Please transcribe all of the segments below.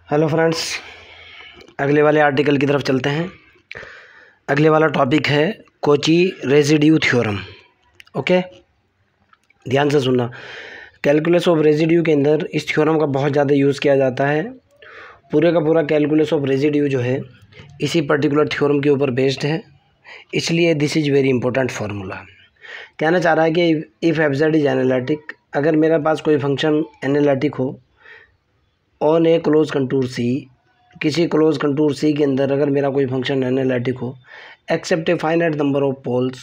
Hello friends, अगले वाले article की तरफ चलते हैं। अगले वाला टॉपिक है कोची रेजिड्यू थ्योरम। ओके, ध्यान से सुनना। कैलकुलस ऑफ रेजिड्यू के अंदर इस थ्योरम का बहुत ज़्यादा यूज़ किया जाता है। पूरे का पूरा कैलकुलस ऑफ रेजिड्यू जो है इसी पर्टिकुलर थ्योरम के ऊपर बेस्ड है, इसलिए this is very important formula. कहना चाह रहा है कि if F Z is analytic, अगर मेरे पास कोई फंक्शन एनालिटिक हो on a close contour C, किसी क्लोज कंटूर सी के अंदर अगर मेरा कोई फंक्शन एनालिटिक हो, except a finite number of poles,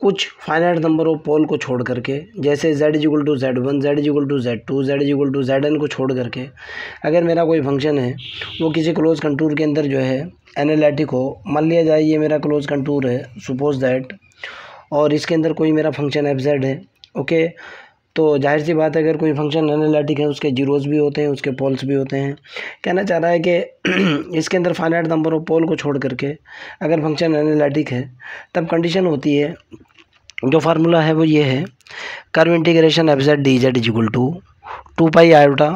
कुछ फाइनाइट नंबर ऑफ पोल को छोड़ करके, जैसे z equal to z1, z equal to z2, z equal to zn को छोड़ करके अगर मेरा कोई फंक्शन है वो किसी क्लोज कंटूर के अंदर जो है एनालिटिक हो। मान लिया जाए ये मेरा क्लोज कंटूर है, सपोज दैट, और इसके अंदर कोई मेरा फंक्शन एफ जेड है। ओके, तो जाहिर सी बात है अगर कोई फंक्शन एनालिटिक है उसके जीरोज़ भी होते हैं, उसके पोल्स भी होते हैं। कहना चाह रहा है कि इसके अंदर फाइनाइट नंबर ऑफ पोल को छोड़ करके अगर फंक्शन एनालिटिक है तब कंडीशन होती है, जो फार्मूला है वो ये है, curve integration F Z D Z is equal to 2 pi iota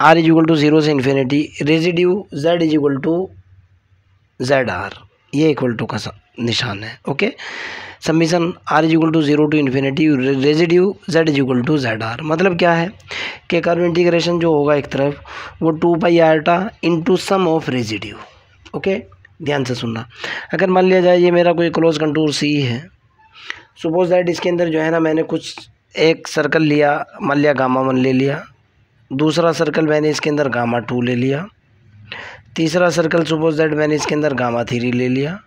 r is equal to 0 से infinity residue z is equal to z r, ये इक्वल टू का निशान है। Okay, summation r is equal to 0 to infinity residue z is equal to z r. मतलब क्या है कि curve integration जो होगा एक तरफ वो 2 pi iota into sum of residue. Okay, ध्यान से सुनना। अगर मान लिया जाए ये मेरा कोई क्लोज कंटूर सी है, सपोज दैट इसके अंदर जो है ना मैंने कुछ एक सर्कल लिया, मान लिया गामा 1 ले लिया, दूसरा सर्कल मैंने इसके अंदर गामा 2 ले लिया, तीसरा सर्कल सपोज दैट मैंने इसके अंदर गामा 3 ले लिया।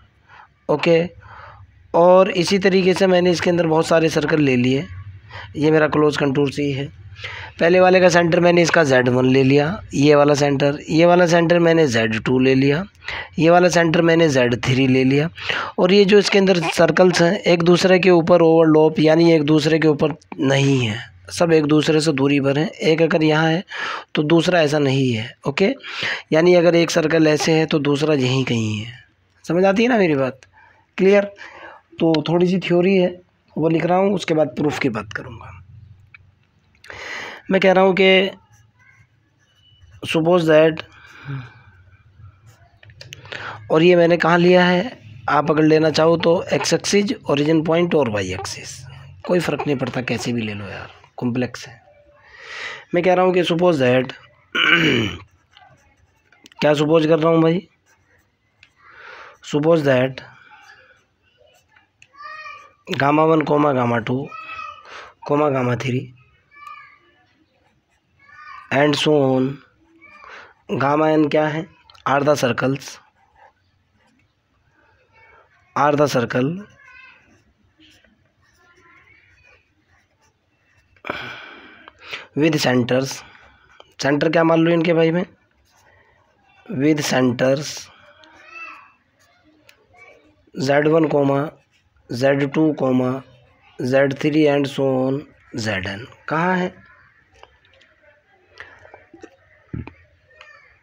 ओके, और इसी तरीके से मैंने इसके अंदर बहुत सारे सर्कल ले लिए। ये मेरा क्लोज कंटूर सी है। पहले वाले का सेंटर मैंने इसका z1 ले लिया, ये वाला सेंटर मैंने z2 ले लिया, ये वाला सेंटर मैंने z3 ले लिया। और ये जो इसके अंदर सर्कल्स हैं एक दूसरे के ऊपर ओवरलैप, यानी एक दूसरे के ऊपर नहीं है, सब एक दूसरे से दूरी पर हैं। एक अगर यहाँ है तो दूसरा ऐसा नहीं है। ओके, यानी अगर एक सर्कल ऐसे है तो दूसरा यहीं कहीं है। समझ आती है ना मेरी बात? क्लियर? तो थोड़ी सी थ्योरी है वो लिख रहा हूँ, उसके बाद प्रूफ की बात करूँगा। मैं कह रहा हूँ कि सपोज दैट, और ये मैंने कहाँ लिया है, आप अगर लेना चाहो तो एक्स एक्सिस, ओरिजिन पॉइंट और वाई एक्सिस, कोई फ़र्क नहीं पड़ता, कैसे भी ले लो यार, कॉम्प्लेक्स है। मैं कह रहा हूँ कि सपोज दैट क्या सपोज कर रहा हूँ भाई, suppose that gamma 1 comma gamma 2 comma gamma 3 and so on, gamma n क्या है, are the circle with centers, center क्या मान लो इनके भाई में, with centers z1 comma z2 comma z3 and so on zn। कहाँ है?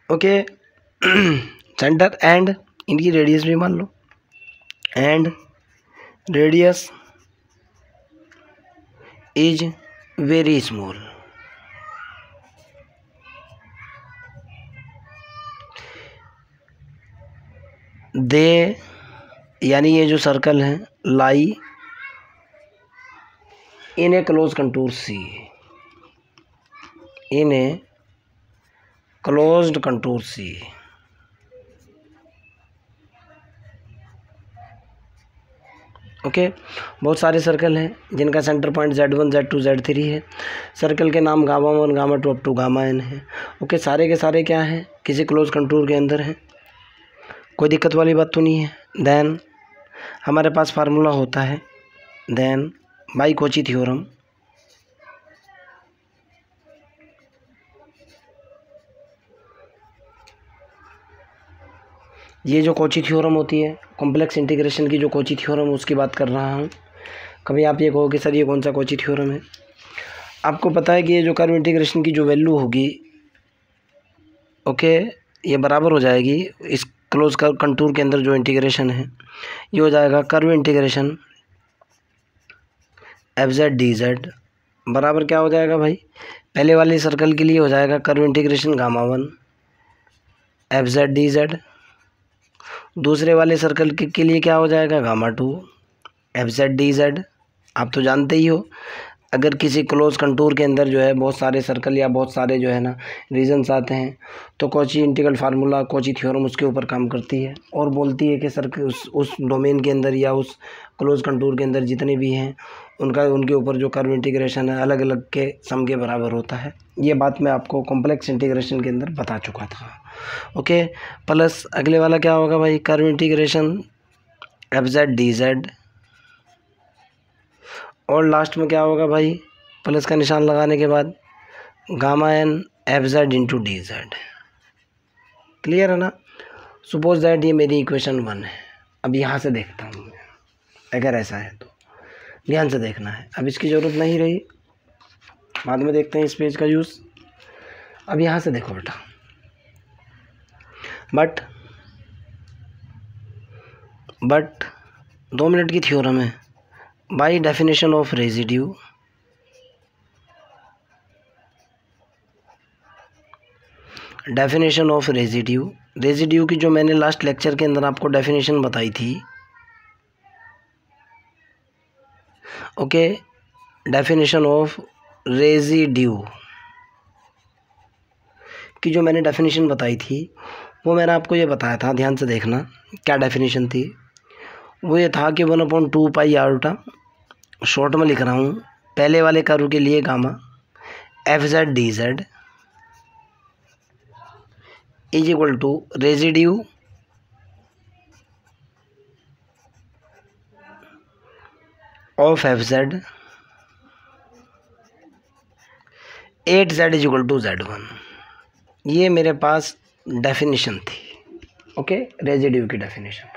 ओके, सेंटर एंड इनकी रेडियस भी मान लो, and radius is very small. They, यानी ये जो सर्कल हैं, lie in a close contour C, in a closed contour C. Okay, बहुत सारे सर्कल हैं जिनका centre point z1 z2 z3 है। सर्कल के नाम gamma 1 gamma 2 up to gamma n है। ओके, सारे के सारे क्या हैं, किसी क्लोज कंटूर के अंदर हैं, कोई दिक्कत वाली बात तो नहीं है। देन हमारे पास फार्मूला होता है, देन बाई कोची थ्योरम, ये जो कोची थ्योरम होती है कॉम्प्लेक्स इंटीग्रेशन की, जो कोची थ्योरम उसकी बात कर रहा हूँ। कभी आप ये कहो कि सर ये कौन सा कोची थ्योरम है, आपको पता है कि ये जो कर्व इंटीग्रेशन की जो वैल्यू होगी, ओके, ये बराबर हो जाएगी इस क्लोज कर्व कंटूर के अंदर जो इंटीग्रेशन है, ये हो जाएगा curve integration F Z D Z बराबर क्या हो जाएगा भाई, पहले वाले सर्कल के लिए हो जाएगा curve integration gamma 1 F Z D Z. दूसरे वाले सर्कल के लिए क्या हो जाएगा, gamma two F Z D Z. आप तो जानते ही हो, अगर किसी क्लोज कंटूर के अंदर जो है बहुत सारे सर्कल या बहुत सारे जो है ना रीजन्स आते हैं, तो Cauchy integral formula, Cauchy theorem उसके ऊपर काम करती है और बोलती है कि सर्कल उस डोमेन के अंदर या उस क्लोज कंटूर के अंदर जितने भी हैं उनके ऊपर जो कर्व इंटीग्रेशन है अलग अलग के सम के बराबर होता है। ये बात मैं आपको कॉम्प्लेक्स इंटीग्रेशन के अंदर बता चुका था। ओके, प्लस अगले वाला क्या होगा भाई, curve integration F Z D Z. और लास्ट में क्या होगा भाई, प्लस का निशान लगाने के बाद gamma N F Z into D z. Clear है ना। सपोज दैट ये मेरी इक्वेशन 1 है। अब यहाँ से देखता हूँ मैं, अगर ऐसा है तो ध्यान से देखना है। अब इसकी ज़रूरत नहीं रही, बाद में देखते हैं इस पेज का यूज़। अब यहाँ से देखो बेटा, बट 2 मिनट की थ्योरम है। By definition of residue, definition of residue की जो मैंने लास्ट लेक्चर के अंदर आपको डेफिनेशन बताई थी, ओके, डेफिनेशन ऑफ रेजिड्यू की जो मैंने डेफिनेशन बताई थी वो मैंने आपको ये बताया था, ध्यान से देखना क्या डेफिनेशन थी। वो ये था कि 1/2 पाई आयोटा, शॉर्ट में लिख रहा हूँ, पहले वाले कर्व के लिए gamma F Z D Z is equal to residue of f z 8 z is equal to Z1। ये मेरे पास डेफिनेशन थी, ओके, रेजिड्यू की डेफिनेशन।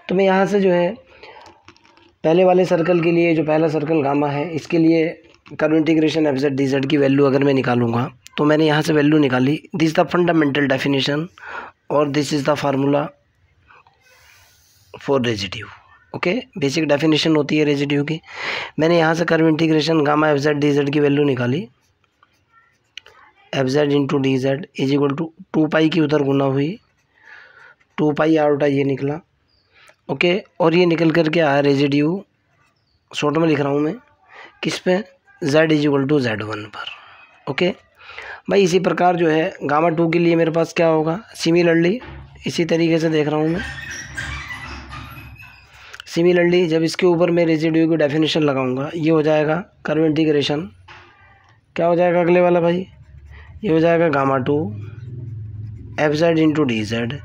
तो मैं यहाँ से जो है पहले वाले सर्कल के लिए, जो पहला सर्कल गामा है, इसके लिए curve integration F Z D Z की वैल्यू अगर मैं निकालूंगा तो मैंने यहाँ से वैल्यू निकाली। This is the fundamental definition और this is the formula for residue. Okay, basic definition होती है रेजिड्यू की। मैंने यहाँ से curve integration gamma F Z D Z की वैल्यू निकाली, F Z into D Z is equal to 2 pi की उधर गुना हुई, 2 पाई आउटा ये निकला। ओके, और ये निकल कर के आया रेजिड्यू, शॉर्ट में लिख रहा हूँ मैं, किस पे, z is equal to Z1 पर। ओके भाई, इसी प्रकार जो है गामा 2 के लिए मेरे पास क्या होगा, सिमिलरली इसी तरीके से देख रहा हूँ मैं। सिमिलरली जब इसके ऊपर मैं रेजिड्यू की डेफिनेशन लगाऊंगा, ये हो जाएगा कर्व इंटीग्रेशन, क्या हो जाएगा अगले वाला भाई, ये हो जाएगा gamma 2 f Z into D Z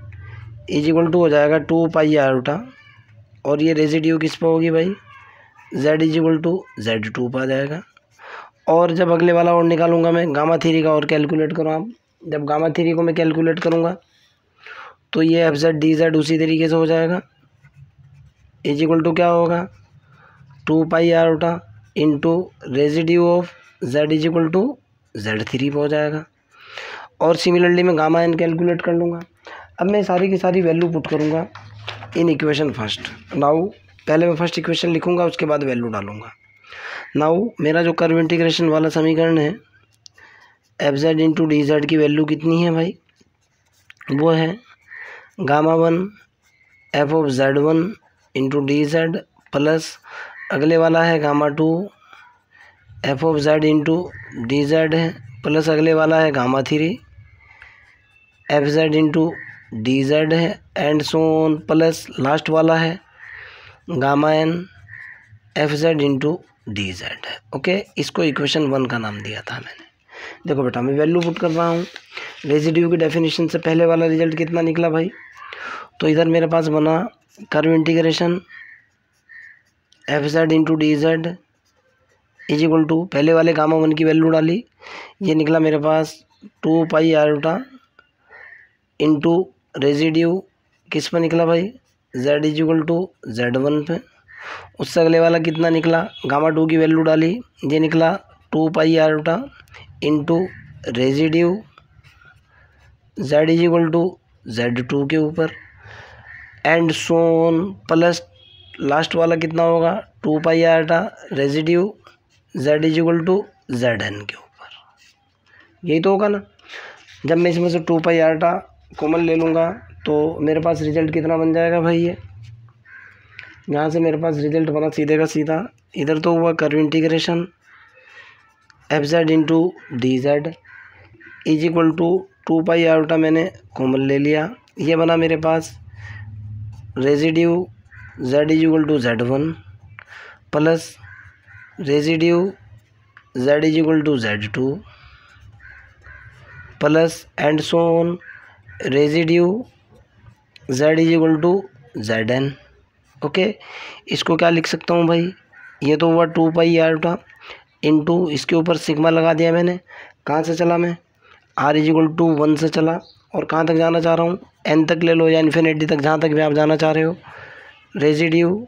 is equal to हो जाएगा 2 पाई आयोटा, और ये रेजिड्यू किस पर होगी भाई, z is equal to Z2 पर आ जाएगा। और जब अगले वाला और निकालूंगा मैं गामा 3 का, और कैलकुलेट करो आप, जब गामा 3 को मैं कैलकुलेट करूंगा तो ये एफ जेड डी जेड उसी तरीके से हो जाएगा, इज इक्वल टू क्या होगा, 2 pi iota into residue of z is equal to Z3 पर हो जाएगा। और सिमिलरली मैं गामा एन कैलकुलेट कर लूँगा। अब मैं सारी की सारी वैल्यू पुट करूँगा इन इक्वेशन फर्स्ट। नाउ पहले मैं फर्स्ट इक्वेशन लिखूँगा, उसके बाद वैल्यू डालूँगा। नाउ मेरा जो कर्व इंटीग्रेशन वाला समीकरण है, F Z into D Z की वैल्यू कितनी है भाई, वो है gamma 1 F of Z1 into D Z plus अगले वाला है gamma 2 F of Z into D Z है, प्लस अगले वाला है gamma 3 F Z into D Z है, and so on, plus last वाला है gamma N F Z into D Z है। ओके, इसको इक्वेशन 1 का नाम दिया था मैंने। देखो बेटा, मैं वैल्यू पुट कर रहा हूँ। रेजिड्यू की डेफिनेशन से पहले वाला रिजल्ट कितना निकला भाई, तो इधर मेरे पास बना curve integration F Z into D Z is equal to, पहले वाले गामा 1 की वैल्यू डाली, ये निकला मेरे पास 2 पाई आयोटा इंटू रेजिड्यू किस पर निकला भाई, z is equal to Z1 पे। उससे अगले वाला कितना निकला, गामा 2 की वैल्यू डाली, ये निकला 2 pi iota into residue z is equal to Z2 के ऊपर, and so on, plus last वाला कितना होगा, 2 pi iota residue z is equal to Zn के ऊपर। यही तो होगा ना। जब मैं इसमें से 2 पाई आयोटा कॉमन ले लूँगा तो मेरे पास रिजल्ट कितना बन जाएगा भाई, ये यहाँ से मेरे पास रिजल्ट बना सीधे का सीधा, इधर तो हुआ curve integration F Z into D Z is equal to 2 pi iota, मैंने कॉमन ले लिया, ये बना मेरे पास residue z is equal to z1 plus residue z is equal to z2 plus and so on residue z is equal to zn। Okay, इसको क्या लिख सकता हूँ भाई, ये तो हुआ 2 पाई आयोटा इंटू इसके ऊपर सिग्मा लगा दिया मैंने, कहाँ से चला मैं, r इज इक्वल टू 1 से चला, और कहाँ तक जाना चाह रहा हूँ, n तक ले लो या इन्फिनिटी तक, जहाँ तक भी आप जाना चाह रहे हो। Residue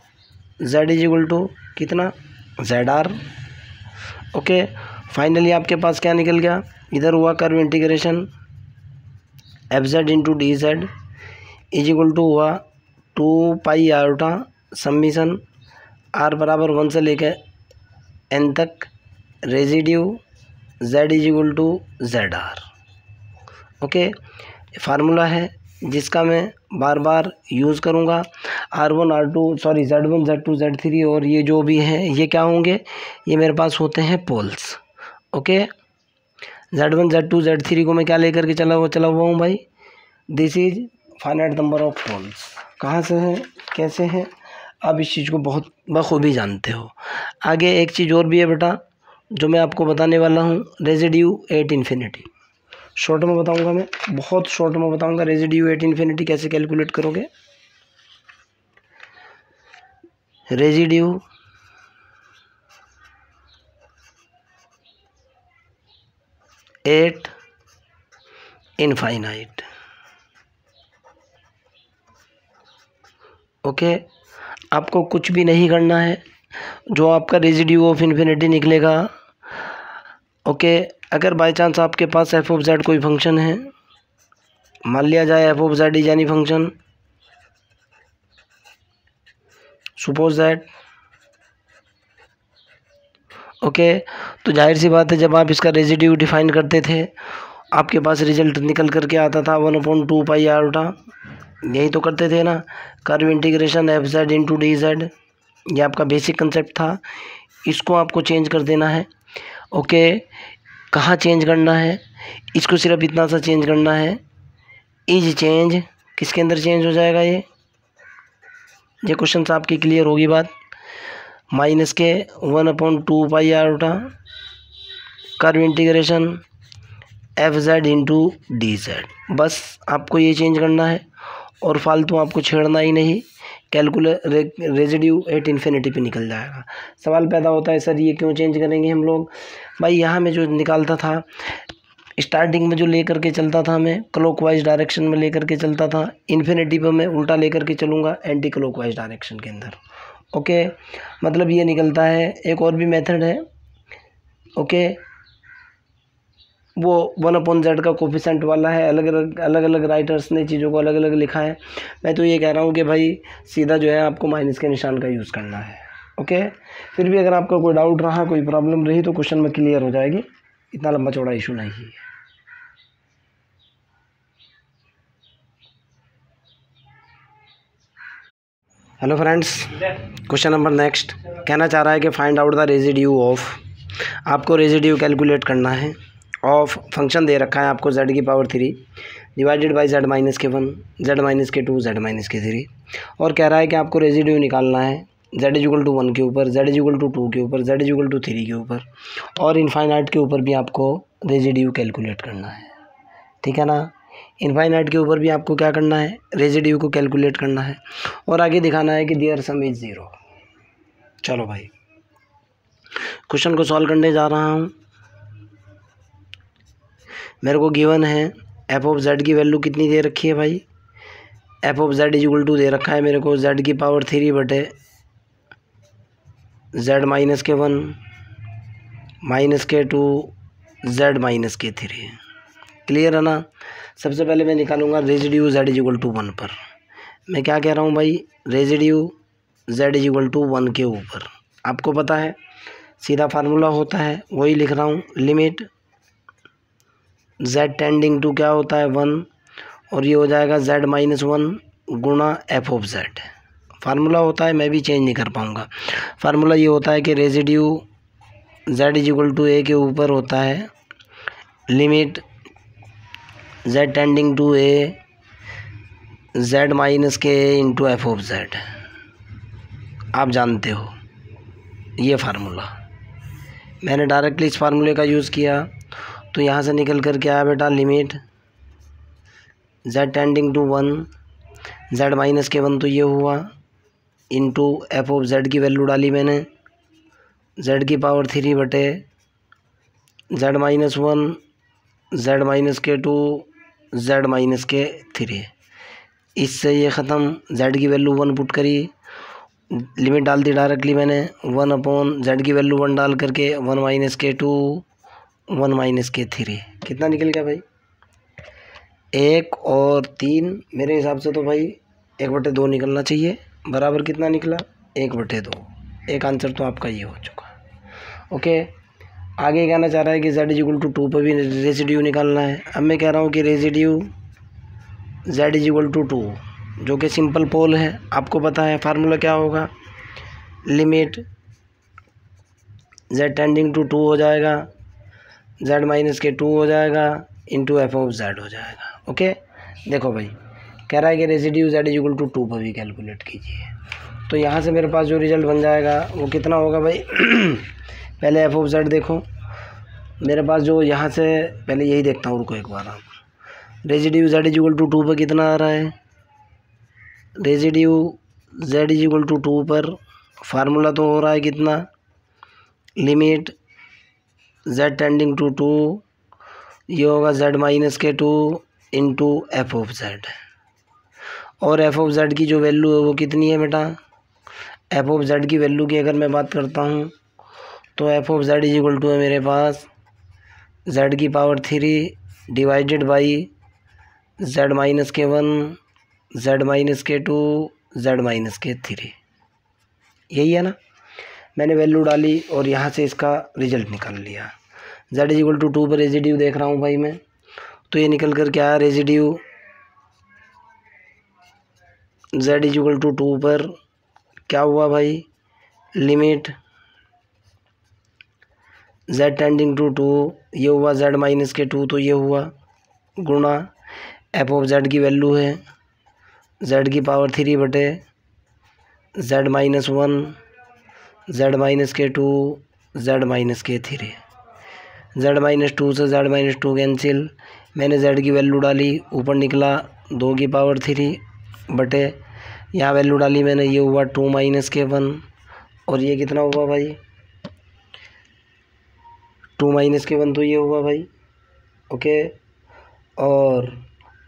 z is equal to कितना, zr। ओके, फाइनली आपके पास क्या निकल गया, इधर हुआ curve integration F Z into D Z is equal to हुआ 2 पाई आयोटा सम्मिशन r बराबर 1 से लेकर n तक residue z is equal to zr। Okay, formula है जिसका मैं बार बार यूज़ करूँगा। R1 R2 sorry Z1 Z2 Z3 और ये जो भी हैं ये क्या होंगे, ये मेरे पास होते हैं poles. Okay, Z1 Z2 Z3 को मैं क्या लेकर के चला हुआ हूँ भाई, this is finite number of poles. कहाँ से है, कैसे है, आप इस चीज़ को बहुत बखूबी जानते हो। आगे एक चीज़ और भी है बेटा जो मैं आपको बताने वाला हूँ, रेजिड्यू एट इन्फिनिटी। शॉर्ट में बताऊंगा, मैं बहुत शॉर्ट में बताऊंगा रेजिड्यू एट इन्फिनिटी कैसे कैलकुलेट करोगे। Residue eight infinite. ओके, आपको कुछ भी नहीं करना है, जो आपका रेजिड्यू ऑफ इन्फिनिटी निकलेगा। ओके, अगर बाय चांस आपके पास एफ ऑफ जेड कोई फंक्शन है, मान लिया जाए F of z is any function, suppose that. Okay, तो जाहिर सी बात है जब आप इसका रेजिड्यू डिफाइन करते थे आपके पास रिजल्ट निकल करके आता था 1/2 पाई आयोटा, यही तो करते थे ना, curve integration F Z into D Z, ये आपका बेसिक कंसेप्ट था। इसको आपको चेंज कर देना है। ओके, कहाँ चेंज करना है, इसको सिर्फ इतना सा चेंज करना है, इज चेंज, किसके अंदर चेंज हो जाएगा, ये क्वेश्चन आपकी क्लियर होगी बात, माइनस के 1/2 पाई iota curve integration F Z into D Z, बस आपको ये चेंज करना है और फालतू आपको छेड़ना ही नहीं, रेजिड्यू एट इन्फिनिटी पे निकल जाएगा। सवाल पैदा होता है सर ये क्यों चेंज करेंगे हम लोग, भाई यहाँ में जो निकालता था स्टार्टिंग में जो लेकर के चलता था मैं क्लॉकवाइज डायरेक्शन में लेकर के चलता था, इन्फिनिटी पे मैं उल्टा लेकर के चलूँगा एंटी क्लॉकवाइज डायरेक्शन के अंदर। ओके, मतलब ये निकलता है। एक और भी मेथड है, ओके, वो 1/z का कोफिशेंट वाला है, अलग अलग राइटर्स ने चीज़ों को अलग अलग लिखा है। मैं तो ये कह रहा हूँ कि भाई सीधा जो है आपको माइनस के निशान का यूज़ करना है। ओके, फिर भी अगर आपका कोई डाउट रहा, कोई प्रॉब्लम रही तो क्वेश्चन में क्लियर हो जाएगी, इतना लंबा चौड़ा इशू नहीं है। Hello friends, question number next कहना चाह रहा है कि find out the residue of, आपको रेजिड्यू कैलकुलेट करना है ऑफ, फंक्शन दे रखा है आपको z⁻³ divided by z-1, z-2, z-3, और कह रहा है कि आपको रेजिड्यू निकालना है z=1 के ऊपर, z=2 के ऊपर, z=3 के ऊपर, और इनफाइनाइट के ऊपर भी आपको रेजिड्यू कैलकुलेट करना है। ठीक है ना, इनफाइनाइट के ऊपर भी आपको क्या करना है, रेजिड्यू को कैलकुलेट करना है, और आगे दिखाना है कि देयर सम इज़ 0। चलो भाई क्वेश्चन को सॉल्व करने जा रहा हूँ। मेरे को गिवन है एफ ऑफ जेड की वैल्यू कितनी दे रखी है भाई, एफ ऑफ जेड = दे रखा है मेरे को z⁻³ बटे z-1 -2 z-3। क्लियर है ना। सबसे पहले मैं निकालूंगा रेजिड्यू z=1 पर। मैं क्या कह रहा हूँ भाई, रेजिड्यू z=1 के ऊपर, आपको पता है सीधा फार्मूला होता है, वही लिख रहा हूँ, लिमिट z टेंडिंग टू क्या होता है 1 और ये हो जाएगा z-1 गुणा एफ ऑफ जेड। फार्मूला होता है, मैं भी चेंज नहीं कर पाऊँगा। फार्मूला ये होता है कि residue z is equal to A के ऊपर होता है limit z tending to A z minus के इंटू एफ ऑफ जेड। आप जानते हो ये फार्मूला, मैंने डायरेक्टली इस फार्मूले का यूज़ किया तो यहाँ से निकल कर के आया बेटा limit z tending to 1 z minus के 1 तो ये हुआ इंटू एफ ऑफ जेड की वैल्यू डाली मैंने z की पावर 3 बटे z माइनस 1 z माइनस के 2 z माइनस के 3। इससे ये ख़त्म, z की वैल्यू 1 पुट करी, लिमिट डाल दी डायरेक्टली मैंने 1 अपॉन z की वैल्यू 1 डाल करके 1 माइनस के 2 1 माइनस के 3। कितना निकल गया भाई? 1 और 3। मेरे हिसाब से तो भाई 1/2 निकलना चाहिए। बराबर कितना निकला? 1/2। एक आंसर तो आपका ये हो चुका। ओके, आगे कहना चाह रहा है कि z इज इक्वल टू 2 पर भी रेजिड्यू निकालना है। अब मैं कह रहा हूँ कि residue z is equal to 2 जो कि सिंपल पोल है, आपको पता है फार्मूला क्या होगा, लिमिट z टेंडिंग टू 2 हो जाएगा, z माइनस के 2 हो जाएगा इंटू एफ ऑफ जेड हो जाएगा। ओके, देखो भाई कह रहा है कि residue z is equal to 2 पर भी कैलकुलेट कीजिए। तो यहाँ से मेरे पास जो रिजल्ट बन जाएगा वो कितना होगा भाई? पहले एफ ऑफ जेड देखो मेरे पास, जो यहाँ से पहले यही देखता हूँ, रुको एक बार। आप residue z is equal to 2 पर कितना आ रहा है? Residue z is equal to 2 पर फार्मूला तो हो रहा है कितना, लिमिट z टेंडिंग टू 2, ये होगा z माइनस के 2 इंटू एफ ऑफ जेड। और एफ ऑफ जेड की जो वैल्यू है वो कितनी है बेटा? एफ ऑफ जेड की वैल्यू की अगर मैं बात करता हूँ तो f of z is equal to है मेरे पास z की power 3 divided by z minus के 1 z माइनस के 2 z माइनस के 3। यही है ना? मैंने वैल्यू डाली और यहाँ से इसका रिजल्ट निकाल लिया। z इज इक्वल टू 2 पर रेजिड्यू देख रहा हूँ भाई मैं, तो ये निकल कर क्या आया? Residue z is equal to 2 पर क्या हुआ भाई? लिमिट z टेंडिंग टू 2, ये हुआ z माइनस के 2 तो ये हुआ गुणा एफ ऑफ जेड की वैल्यू है z की पावर 3 बटे z माइनस 1 z माइनस के 2 z माइनस के 3। z माइनस 2 से z माइनस 2 कैंसिल, मैंने z की वैल्यू डाली, ऊपर निकला 2 की पावर 3 बटे यहाँ वैल्यू डाली मैंने, ये हुआ 2 माइनस के 1 और ये कितना हुआ भाई? 2 माइनस के 1 तो ये हुआ भाई। ओके, और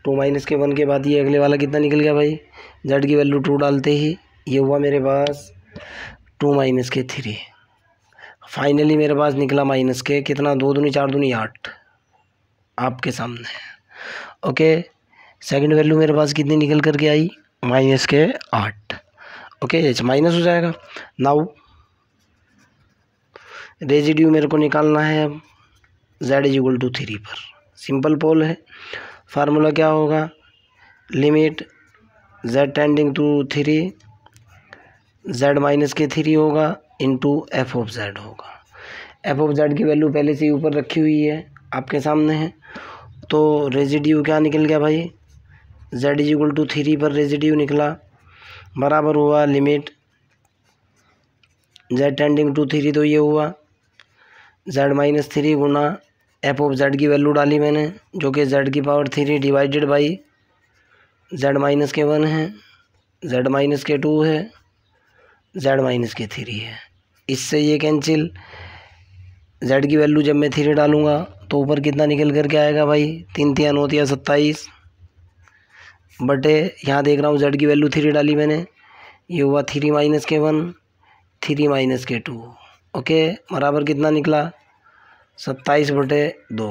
2 माइनस के 1 के बाद ये अगले वाला कितना निकल गया भाई? z की वैल्यू 2 डालते ही ये हुआ मेरे पास 2 माइनस के 3। फाइनली मेरे पास निकला माइनस के कितना? 2 दूनी 4 दूनी 8 आपके सामने। ओके, सेकंड वैल्यू मेरे पास कितनी निकल कर के आई? माइनस के 8। ओके, माइनस हो जाएगा। नाउ रेजिड्यू मेरे को निकालना है अब z इज इक्वल टू 3 पर। सिंपल पोल है, फार्मूला क्या होगा? Limit z tending to 3 z minus के 3 होगा इंटू एफ ऑफ जेड होगा। एफ ऑफ जेड की वैल्यू पहले से ही ऊपर रखी हुई है, आपके सामने है। तो रेजिड्यू क्या निकल गया भाई? z इज इक्वल टू 3 पर रेजिड्यू निकला, बराबर हुआ लिमिट z टेंडिंग टू 3 तो ये हुआ z minus 3 Guna F of z की वैल्यू डाली मैंने जो कि z की power 3 divided by z minus के 1 है, z माइनस के 2 है, z माइनस के 3 है। इससे ये कैंसिल, z की वैल्यू जब मैं 3 डालूँगा तो ऊपर कितना निकल कर के आएगा भाई? 3 3 9 27 बटे यहाँ देख रहा हूँ z की वैल्यू 3 डाली मैंने, ये हुआ 3 माइनस के 1 3 माइनस के 2। ओके, बराबर कितना निकला? 27/2।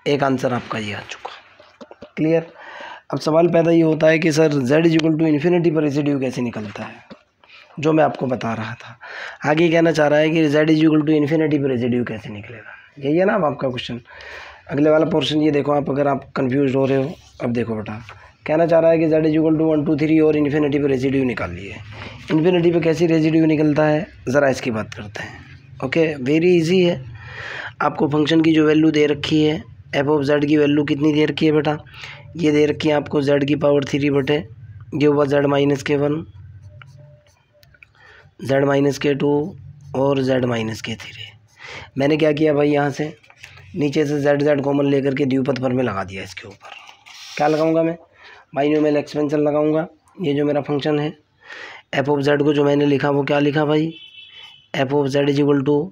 एक आंसर आपका ये आ चुका। क्लियर? अब सवाल पैदा ये होता है कि sir z is equal to infinity पर रेसिड्यू कैसे निकलता है, जो मैं आपको बता रहा था। आगे कहना चाह रहा है कि z is equal to infinity पर रेसिड्यू कैसे निकलेगा, यही है ना अब आपका क्वेश्चन। अगले वाला पोर्शन ये देखो आप, अगर आप कंफ्यूज हो रहे हो, अब देखो बेटा कहना चाह रहा है कि z = 1 2 3 और इन्फिनिटी पे रेजिड्यू निकाल लिए। इन्फिनिटी पे कैसी रेजिड्यू निकलता है ज़रा इसकी बात करते हैं। ओके, वेरी इजी है। आपको फंक्शन की जो वैल्यू दे रखी है f(z) की वैल्यू कितनी दे रखी है बेटा, ये दे रखी है आपको z⁻³ बटे ये हुआ z-(1), z-(2) और z-(3). मैंने क्या किया भाई, यहाँ से नीचे से z कॉमन लेकर के द्विपद पर में लगा दिया। इसके ऊपर क्या लगाऊंगा मैं, बाइनोमियल एक्सपेंशन लगाऊंगा। ये जो मेरा फंक्शन है f(z) को जो मैंने लिखा वो क्या लिखा भाई, f(z) =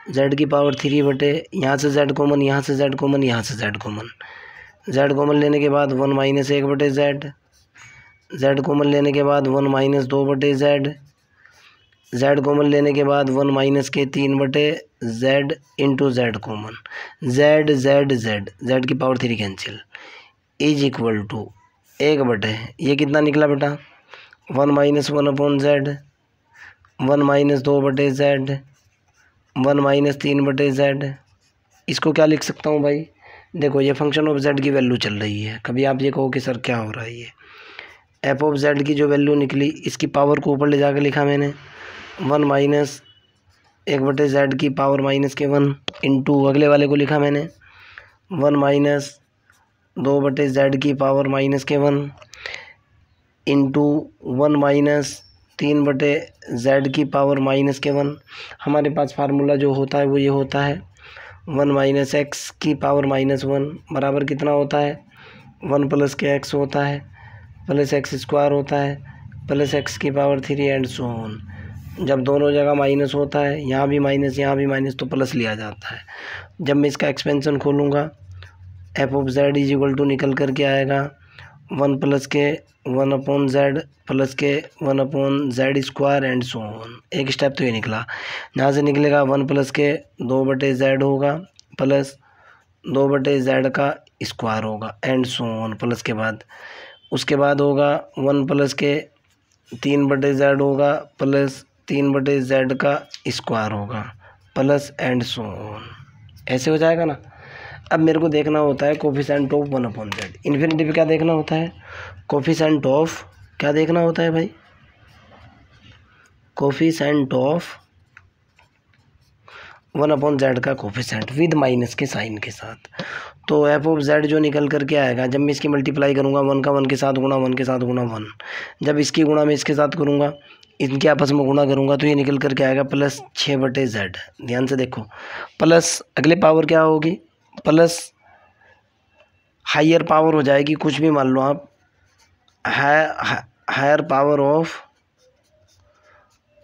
z⁻³ बटे यहाँ से z कॉमन, यहाँ से z कॉमन, यहाँ से z कॉमन, z कॉमन लेने के बाद 1 - 1 बटे z कॉमन लेने के बाद 1 - 2 बटे z कॉमन लेने के बाद 1 - 3 बटे z into z common, z की पावर 3 कैंसिल = 1 बटे ये कितना निकला बेटा 1 - 1/z, 1 - 2 बटे z, 1 - 3 बटे z। इसको क्या लिख सकता हूँ भाई, देखो ये फंक्शन ऑफ z की वैल्यू चल रही है। कभी आप ये कहो कि सर क्या हो रहा है, ये f(z) की जो वैल्यू निकली इसकी पावर को ऊपर ले जाकर लिखा मैंने 1 - 1 बटे z की पावर -1 इंटू अगले वाले को लिखा मैंने 1 - 2 बटे z की पावर -1 इंटू 1 - 3 बटे z की पावर -1। हमारे पास फार्मूला जो होता है वो ये होता है 1 - x की पावर -1 बराबर कितना होता है 1 + x होता है प्लस x² होता है प्लस x की पावर 3 एंड सो ऑन। जब दोनों जगह माइनस होता है, यहाँ भी माइनस यहाँ भी माइनस, तो प्लस लिया जाता है। जब मैं इसका एक्सपेंशन खोलूँगा f(z) = निकल कर के आएगा 1 + के 1/z प्लस के 1/z² एंड सो ऑन। एक स्टेप तो ये निकला, यहाँ से निकलेगा 1 + के 2 बटे z होगा प्लस 2 बटे z का स्क्वायर होगा एंड सो ऑन। प्लस के बाद उसके बाद होगा 1 + के 3 बटे z होगा प्लस 3 बटे z का स्क्वायर होगा प्लस एंड सो ऑन। ऐसे हो जाएगा ना। अब मेरे को देखना होता है कोफिशिएंट ऑफ 1/z। इन्फिनिटी पे क्या देखना होता है, कोफिशिएंट ऑफ क्या देखना होता है भाई, कोफिशिएंट ऑफ 1/z का कोफिशिएंट विद माइनस के साइन के साथ। तो f(z) जो निकल करके आएगा, जब मैं इसकी मल्टीप्लाई करूँगा 1 का 1 के साथ गुणा 1 के साथ गुणा 1, जब इसकी गुणा मैं इसके साथ करूँगा, इनके आपस में गुणा करूँगा तो ये निकल करके आएगा प्लस 6 बटे z। ध्यान से देखो, प्लस अगले पावर क्या होगी, प्लस हायर पावर हो जाएगी, कुछ भी मान लो आप, higher power of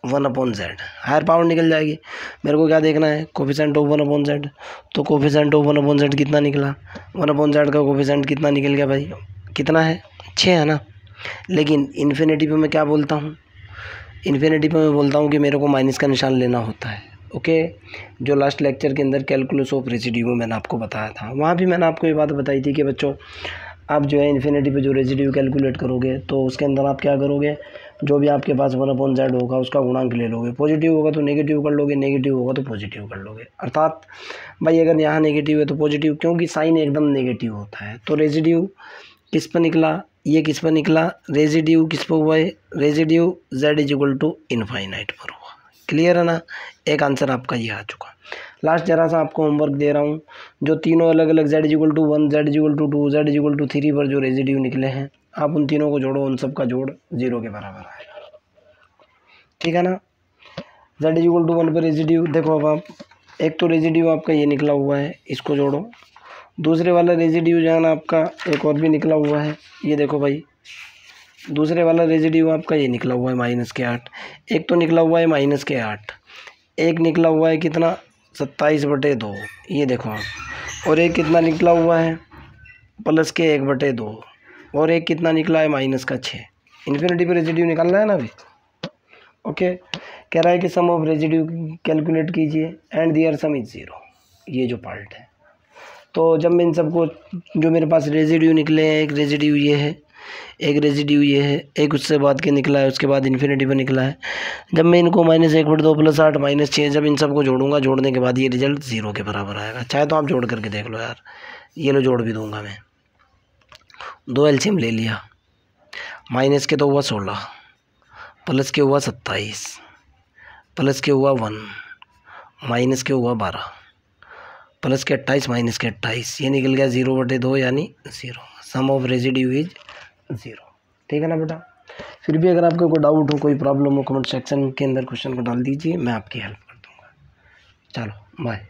1/z, higher power निकल जाएगी। मेरे को क्या देखना है, कोफिशिएंट ऑफ 1/z। तो कोफिशिएंट ऑफ 1/z कितना निकला, 1/z का कोफिशिएंट कितना निकल गया भाई, कितना है 6 है ना। लेकिन इन्फिनिटी पे मैं क्या बोलता हूँ, इन्फिनिटी पे मैं बोलता हूँ कि मेरे को माइनस का निशान लेना होता है। ओके, जो लास्ट लेक्चर के अंदर कैलकुलस ऑफ रेजिड्यू में मैंने आपको बताया था, वहाँ भी मैंने आपको ये बात बताई थी कि बच्चों आप जो है इन्फिनिटी पे जो रेजिड्यू कैलकुलेट करोगे तो उसके अंदर आप क्या करोगे, जो भी आपके पास 1/z होगा उसका गुणांक ले लोगे। पॉजिटिव होगा तो नेगेटिव कर लोगे, नेगेटिव होगा तो पॉजिटिव कर लोगे। अर्थात भाई अगर यहाँ नेगेटिव है तो पॉजिटिव, क्योंकि साइन एकदम नेगेटिव होता है। तो रेजिड्यू किस पर निकला, ये किस पर निकला, रेजिड्यू किस पर हुआ है, रेजिड्यू z = इनफाइनाइट पर हुआ। क्लियर है ना, एक आंसर आपका ये आ चुका। लास्ट जरा सा आपको होमवर्क दे रहा हूँ, जो तीनों अलग अलग z = 1 z = 2 z = 3 पर जो रेजिड्यू निकले हैं, आप उन तीनों को जोड़ो, उन सब का जोड़ 0 के बराबर आएगा। ठीक है ना। z = 1 पर रेजिड्यू देखो, अब आप एक तो रेजिड्यू आपका ये निकला हुआ है, इसको जोड़ो। दूसरे वाला रेजिड्यू जो है ना आपका एक और भी निकला हुआ है, ये देखो भाई, दूसरे वाला रेजिड्यू आपका ये निकला हुआ है -8। एक तो निकला हुआ है -8, एक निकला हुआ है कितना 27/2, ये देखो आप। और एक कितना निकला हुआ है +1/2, और एक कितना निकला है -6। इन्फिनिटी पे रेजिड्यू निकालना है ना अभी। ओके, कह रहा है कि सम ऑफ रेजिड्यू कैलकुलेट कीजिए एंड दियर सम इज 0, ये जो पार्ट है। तो जब मैं इन सबको, जो मेरे पास रेजिड्यू निकले हैं, एक रेजिड्यू ये है, एक रेजिड्यू ये है, एक उससे बाद के निकला है, उसके बाद इन्फिनिटी पर निकला है। जब मैं इनको -1/2 + 8 -6 जब इन सबको जोड़ूंगा, जोड़ने के बाद ये रिजल्ट 0 के बराबर आएगा। चाहे तो आप जोड़ करके देख लो यार, ये लो जोड़ भी दूंगा मैं। 2 एलसीएम ले लिया, माइनस के तो हुआ 16, प्लस के हुआ 27, प्लस के हुआ 1, माइनस के हुआ 12, प्लस के 28, माइनस के 28, ये निकल गया 0/2 यानी 0। सम ऑफ रेजिड्यू इज 0। ठीक है ना बेटा। फिर भी अगर आपको कोई डाउट हो, कोई प्रॉब्लम हो, कमेंट सेक्शन के अंदर क्वेश्चन को डाल दीजिए, मैं आपकी हेल्प कर दूँगा। चलो बाय।